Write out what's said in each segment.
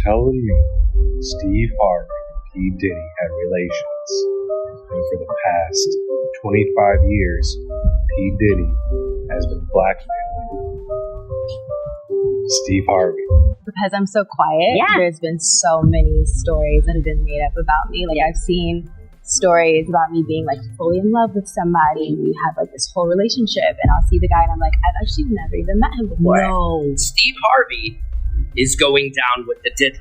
telling me Steve Harvey and P. Diddy had relations, and for the past 25 years, P. Diddy has been blackmailing Steve Harvey. Because I'm so quiet, there's been so many stories that have been made up about me. Like, I've seen stories about me being like fully in love with somebody, and we have like this whole relationship, and I'll see the guy and I'm like, I've actually never even met him before. No. Steve Harvey is going down with the diddler.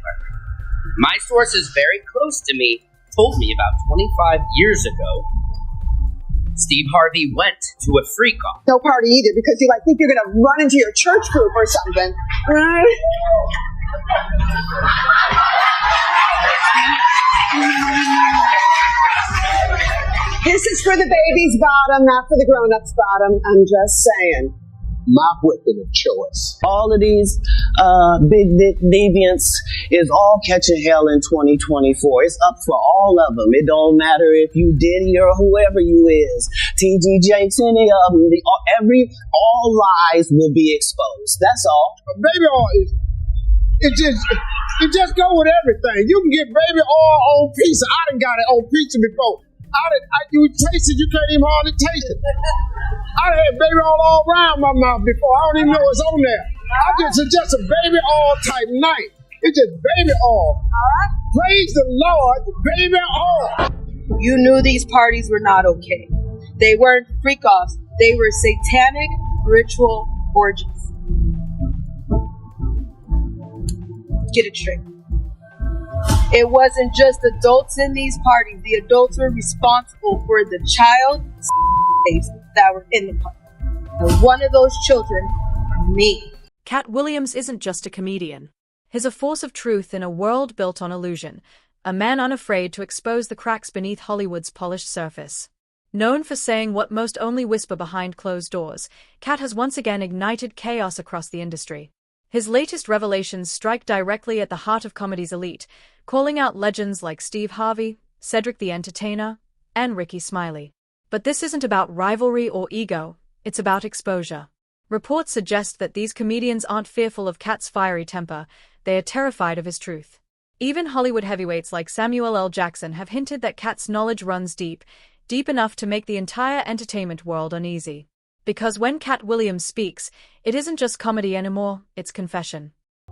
My sources very close to me told me about 25 years ago, Steve Harvey went to a freak-off. No party either, because you think you're gonna run into your church group or something. This is for the baby's bottom, not for the grown-up's bottom. I'm just saying. My weapon of choice. All of these big dick deviants is all catching hell in 2024. It's up for all of them. It don't matter if you Diddy or whoever you is. TG Jakes, any of them. All lies will be exposed. That's all. Baby oil it just go with everything. You can get baby oil on pizza. I done got it on pizza before. You taste it, you can't even hardly taste it. I had baby oil all around my mouth before. I don't even know what's on there. It's just a baby oil type night. It's just baby oil. Praise the Lord, baby oil. You knew these parties were not okay. They weren't freak-offs. They were satanic ritual orgies. Get it straight. It wasn't just adults in these parties. The adults were responsible for the child that were in the party. And one of those children are me. Cat Williams isn't just a comedian. He's a force of truth in a world built on illusion, a man unafraid to expose the cracks beneath Hollywood's polished surface. Known for saying what most only whisper behind closed doors, Cat has once again ignited chaos across the industry. His latest revelations strike directly at the heart of comedy's elite, calling out legends like Steve Harvey, Cedric the Entertainer, and Ricky Smiley. But this isn't about rivalry or ego, it's about exposure. Reports suggest that these comedians aren't fearful of Cat's fiery temper, they are terrified of his truth. Even Hollywood heavyweights like Samuel L. Jackson have hinted that Cat's knowledge runs deep enough to make the entire entertainment world uneasy. Because when Cat Williams speaks, it isn't just comedy anymore, it's confession.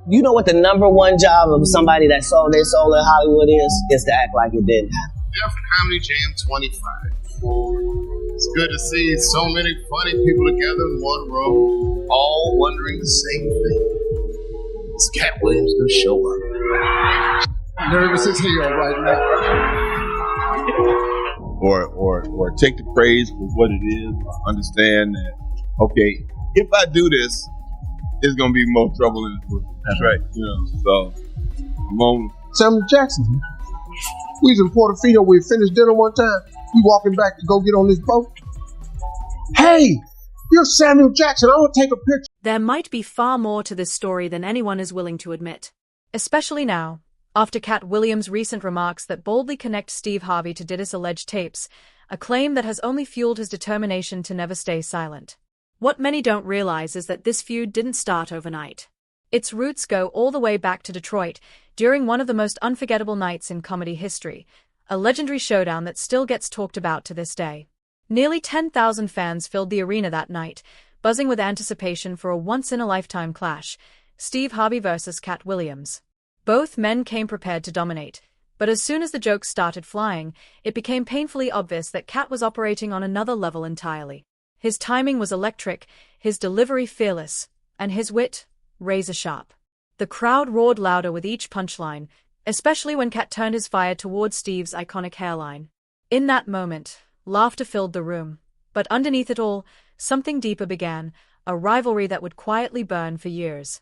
You know what the number one job of somebody that sold their soul in Hollywood is to act like it didn't happen. Yeah, for Comedy Jam 25. It's good to see so many funny people together in one room, all wondering the same thing. Is Cat Williams gonna show up? I'm nervous as hell right now. Or take the praise for what it is. Understand that, okay, if I do this, there's gonna be more trouble in this world. That's right. So I'm on Samuel Jackson. We was in Portofino. We finished dinner one time. We walking back to go get on this boat. Hey, you're Samuel Jackson. I want to take a picture. There might be far more to this story than anyone is willing to admit. Especially now, after Cat Williams' recent remarks that boldly connect Steve Harvey to Diddy's alleged tapes, a claim that has only fueled his determination to never stay silent. What many don't realize is that this feud didn't start overnight. Its roots go all the way back to Detroit, during one of the most unforgettable nights in comedy history, a legendary showdown that still gets talked about to this day. Nearly 10,000 fans filled the arena that night, buzzing with anticipation for a once-in-a-lifetime clash, Steve Harvey versus Cat Williams. Both men came prepared to dominate, but as soon as the jokes started flying, it became painfully obvious that Cat was operating on another level entirely. His timing was electric, his delivery fearless, and his wit razor-sharp. The crowd roared louder with each punchline, especially when Cat turned his fire towards Steve's iconic hairline. In that moment, laughter filled the room, but underneath it all, something deeper began, a rivalry that would quietly burn for years.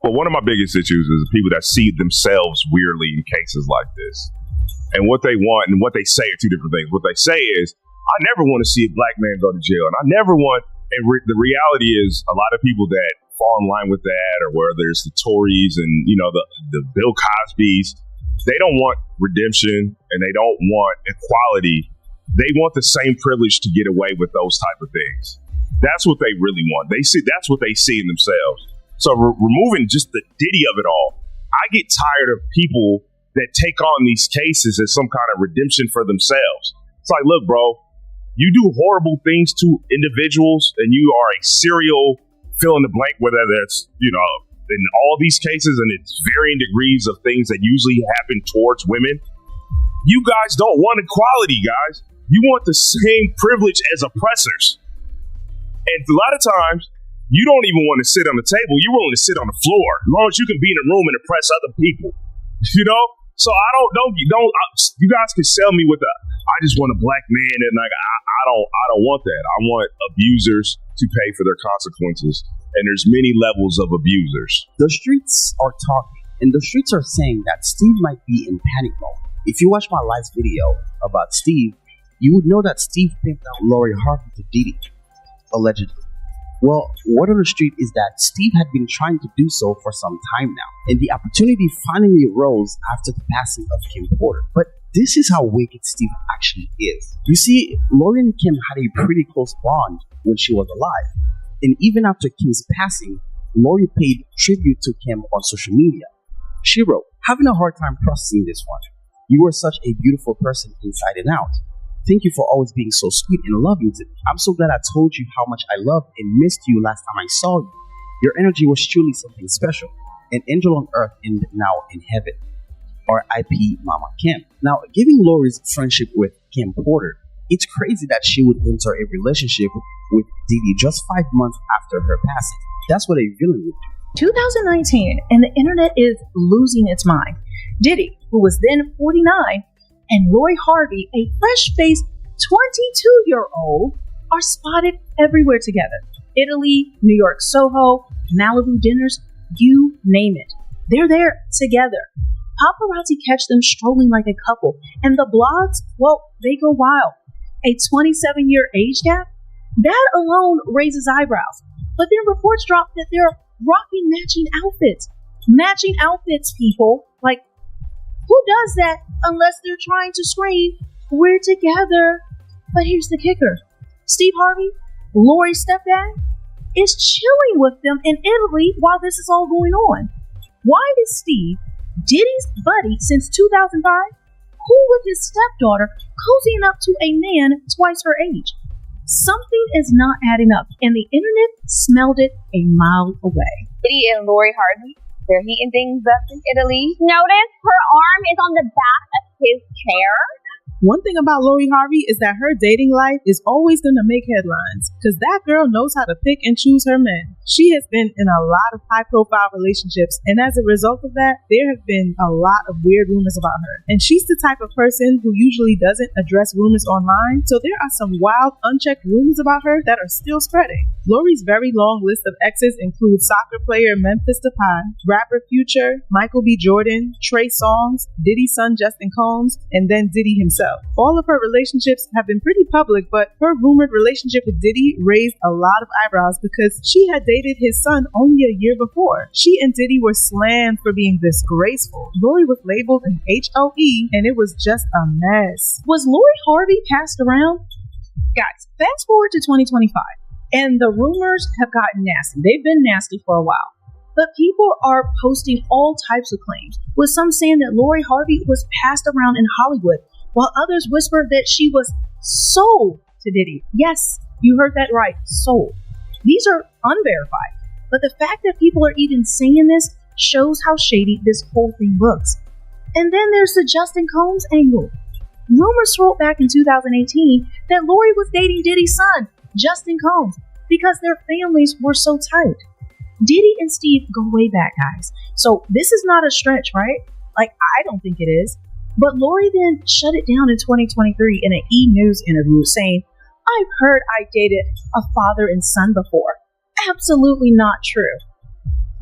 Well, one of my biggest issues is people that see themselves weirdly in cases like this. And what they want and what they say are two different things. What they say is, I never want to see a black man go to jail. And I never want, and the reality is a lot of people that fall in line with that, or whether it's the Tories and, the Bill Cosbys, they don't want redemption and they don't want equality. They want the same privilege to get away with those type of things. That's what they really want. That's what they see in themselves. So removing just the Diddy of it all, I get tired of people that take on these cases as some kind of redemption for themselves. It's like, look, bro, you do horrible things to individuals and you are a serial fill in the blank, whether that's, in all these cases, and it's varying degrees of things that usually happen towards women. You guys don't want equality, guys. You want the same privilege as oppressors. And a lot of times, you don't even want to sit on the table. You're willing to sit on the floor as long as you can be in a room and oppress other people. So I don't. You guys can sell me with I just want a black man, and I don't want that. I want abusers to pay for their consequences, and there's many levels of abusers. The streets are talking, and the streets are saying that Steve might be in panic mode. If you watch my last video about Steve, you would know that Steve picked out Lori Harvey to Diddy, allegedly. Well, word on the street is that Steve had been trying to do so for some time now, and the opportunity finally arose after the passing of Kim Porter. But this is how wicked Steve actually is. You see, Lori and Kim had a pretty close bond when she was alive, and even after Kim's passing, Lori paid tribute to Kim on social media. She wrote, "Having a hard time processing this one. You are such a beautiful person inside and out. Thank you for always being so sweet and loving to me. I'm so glad I told you how much I loved and missed you last time I saw you. Your energy was truly something special. An angel on earth and now in heaven. R.I.P. Mama Kim." Now, given Lori's friendship with Kim Porter, it's crazy that she would enter a relationship with Diddy just 5 months after her passing. That's what a villain would do. 2019, and the internet is losing its mind. Diddy, who was then 49, and Lori Harvey, a fresh-faced 22-year-old, are spotted everywhere together. Italy, New York Soho, Malibu dinners, you name it. They're there together. Paparazzi catch them strolling like a couple, and the blogs, well, they go wild. A 27-year age gap? That alone raises eyebrows. But then reports drop that they're rocking matching outfits. Matching outfits, people. Like, who does that unless they're trying to scream, "We're together"? But here's the kicker. Steve Harvey, Lori's stepdad, is chilling with them in Italy while this is all going on. Why is Steve, Diddy's buddy since 2005, cool with his stepdaughter cozying up to a man twice her age? Something is not adding up, and the internet smelled it a mile away. Diddy and Lori Harvey, they're heating things up in Italy. Notice her arm is on the back of his chair. One thing about Lori Harvey is that her dating life is always going to make headlines because that girl knows how to pick and choose her men. She has been in a lot of high-profile relationships, and as a result of that, there have been a lot of weird rumors about her. And she's the type of person who usually doesn't address rumors online, so there are some wild, unchecked rumors about her that are still spreading. Lori's very long list of exes includes soccer player Memphis Depay, rapper Future, Michael B. Jordan, Trey Songz, Diddy's son Justin Combs, and then Diddy himself. All of her relationships have been pretty public, but her rumored relationship with Diddy raised a lot of eyebrows because she had dated his son only a year before. She and Diddy were slammed for being disgraceful. Lori was labeled an HOE, and it was just a mess. Was Lori Harvey passed around? Guys, fast forward to 2025, and the rumors have gotten nasty. They've been nasty for a while. But people are posting all types of claims, with some saying that Lori Harvey was passed around in Hollywood, while others whispered that she was sold to Diddy. Yes, you heard that right, sold. These are unverified, but the fact that people are even saying this shows how shady this whole thing looks. And then there's the Justin Combs angle. Rumors swirled back in 2018 that Lori was dating Diddy's son, Justin Combs, because their families were so tight. Diddy and Steve go way back, guys. So this is not a stretch, right? Like, I don't think it is. But Lori then shut it down in 2023 in an E! News interview saying, "I've heard I dated a father and son before." Absolutely not true.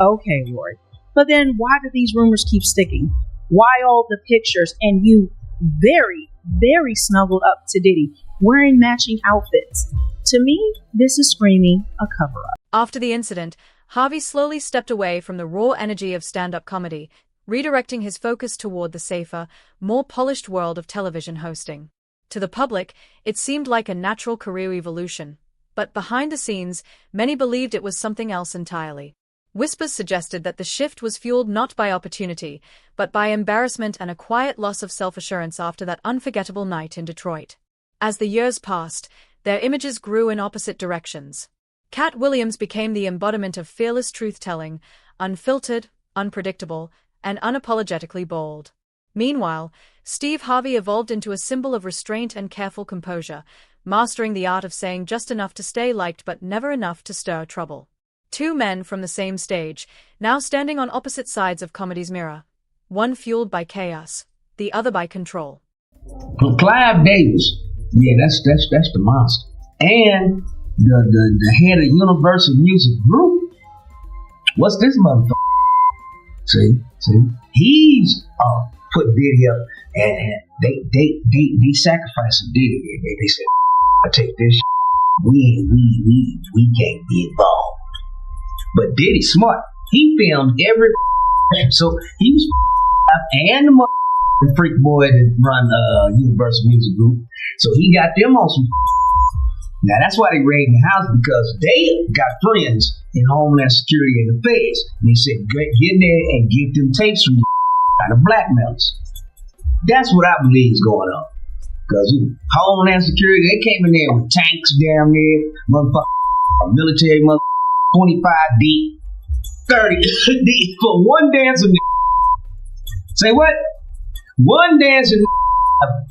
Okay, Lori. But then why do these rumors keep sticking? Why all the pictures and you very, very snuggled up to Diddy wearing matching outfits? To me, this is screaming a cover-up. After the incident, Harvey slowly stepped away from the raw energy of stand-up comedy, redirecting his focus toward the safer, more polished world of television hosting. To the public, it seemed like a natural career evolution, but behind the scenes, many believed it was something else entirely. Whispers suggested that the shift was fueled not by opportunity, but by embarrassment and a quiet loss of self-assurance after that unforgettable night in Detroit. As the years passed, their images grew in opposite directions. Cat Williams became the embodiment of fearless truth-telling, unfiltered, unpredictable, and unapologetically bold. Meanwhile, Steve Harvey evolved into a symbol of restraint and careful composure, mastering the art of saying just enough to stay liked but never enough to stir trouble. Two men from the same stage, now standing on opposite sides of comedy's mirror. One fueled by chaos, the other by control. Clive Davis, yeah, that's the monster. And the head of Universal Music Group. What's this motherfucker? See, he's put Diddy up, and they sacrificed Diddy. They said, "I take this. We can't be involved." But Diddy's smart. He filmed every. So he was and the freak boy that run Universal Music Group. So he got them on some. Now that's why they raided the house, because they got friends in Homeland Security and the feds. And they said, get there and get them tapes from the blackmailers. That's what I believe is going on. Because Homeland Security, they came in there with tanks down there, motherfucking military, 25 deep, 30 deep for one dancing. Say what? One dancing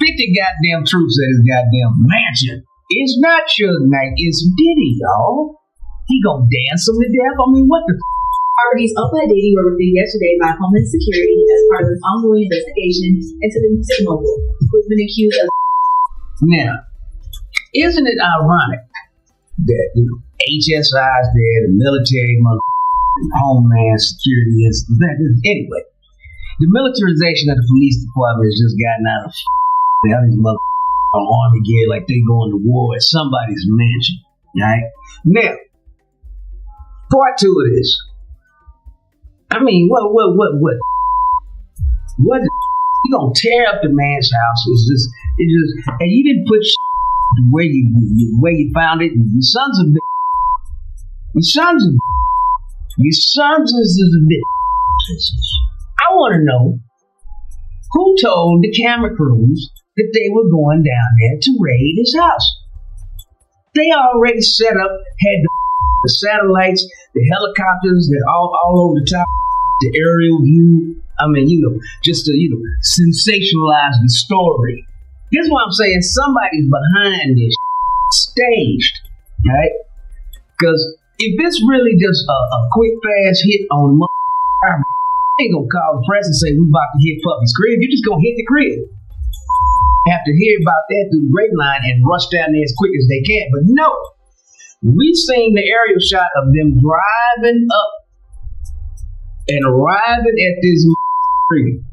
50 goddamn troops at his goddamn mansion. It's not Suge Knight, it's Diddy, y'all. He gonna dance him to death? I mean, what the Harvey's up at Diddy were reviewed yesterday by Homeland Security as part of an ongoing investigation into the music mogul, who's been accused of. Now, isn't it ironic that, HSI is there, the military, Homeland Security is, anyway, the militarization of the police department has just gotten out of all these army gear like they going to war at somebody's mansion, right? Now, part two of this. I mean, what? You gonna tear up the man's house? It's just, and you didn't put where you found it. Your sons of your sons is a bitch. I want to know who told the camera crews that they were going down there to raid his house. They already set up, had the satellites, the helicopters that all over the top, the aerial view. I mean, just to, sensationalize the story. This is what I'm saying. Somebody's behind this staged, right? Because if it's really just a quick, fast hit on ain't gonna call the press and say we about to hit Puppy's crib. You're just gonna hit the crib. Have to hear about that through the grapevine and rush down there as quick as they can. But no, we've seen the aerial shot of them driving up and arriving at this crib.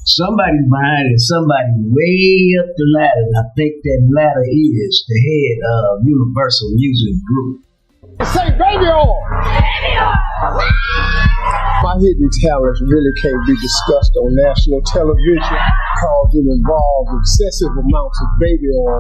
Somebody's behind it. Somebody way up the ladder. And I think that ladder is the head of Universal Music Group. Say baby oil! Baby oil! My hidden talents really can't be discussed on national television because it involves excessive amounts of baby oil,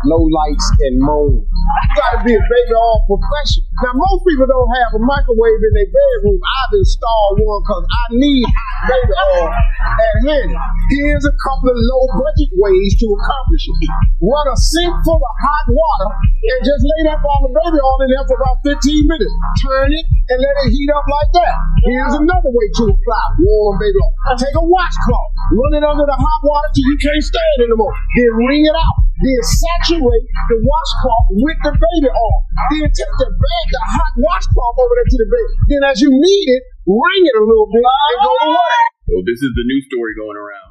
low lights, and mold. You gotta be a baby oil professional. Now, most people don't have a microwave in their bedroom. I've installed one because I need baby oil at hand. Here's a couple of low-budget ways to accomplish it. Run a sink full of hot water and just lay that all the baby oil in there for about 15 minutes. Turn it and let it heat up like that. Here's another way to apply warm baby oil. Take a washcloth, run it under the hot water till you can't stand it anymore. Then wring it out. Then saturate the washcloth with the baby oil. Then take the hot washcloth over there to the baby. Then as you need it, wring it a little bit and go to work. So this is the new story going around.